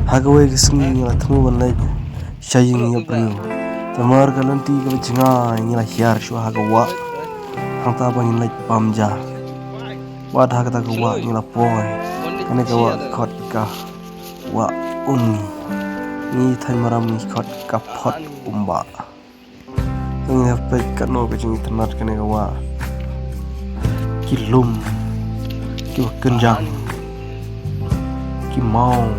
hagawai gising la tmu banai shaying ya priyo tamar kalanti kala jinga ngila hiar shu hagawa hangta bangin lai pamja wa dhaga ta wa ngila poy kane ka wa khot ka wa ni thai maram ni khot ka phot umba ngi pe ka no ka jing tanat kane ka wa kilum ki kenjang ki mau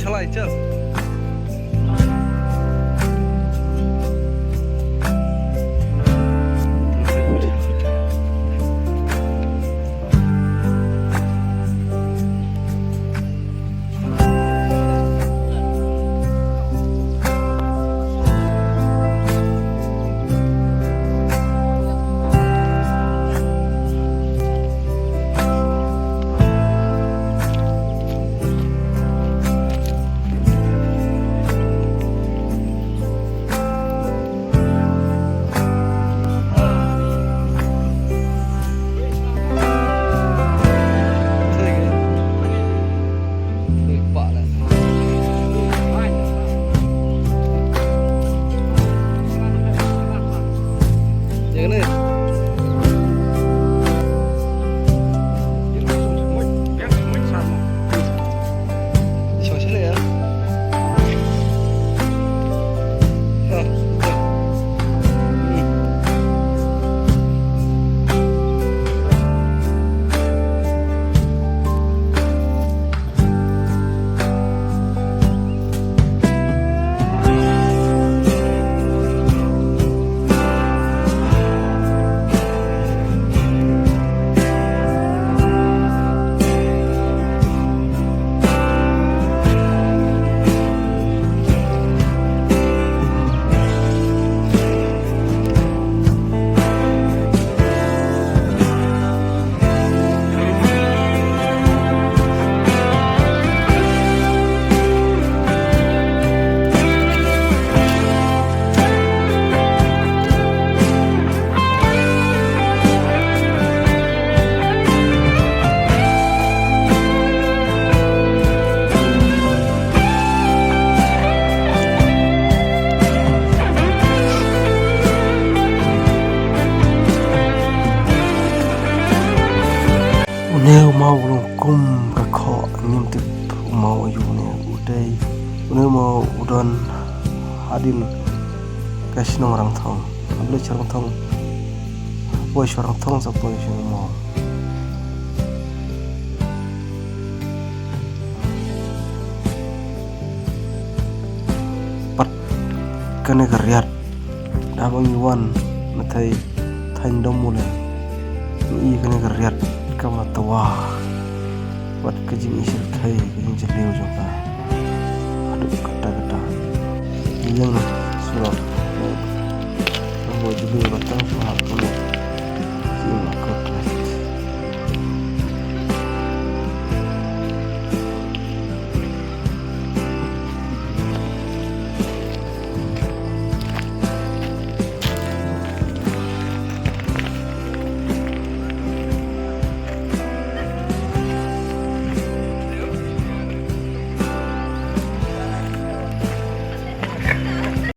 Chalai chứ. Neu mau long kum ka kho nyum tip mau yu ne udai neu mau udon hadin kasino orang thong amle charang thong boy charang thong sa boy shu mau pat kane karyat damang yuan mathai thain dom mule i kane karyat kama tawa wat kajing isir thai kajing jeleu joka aduh kata yang surat nomor jeleu batang suhat puluh sila kot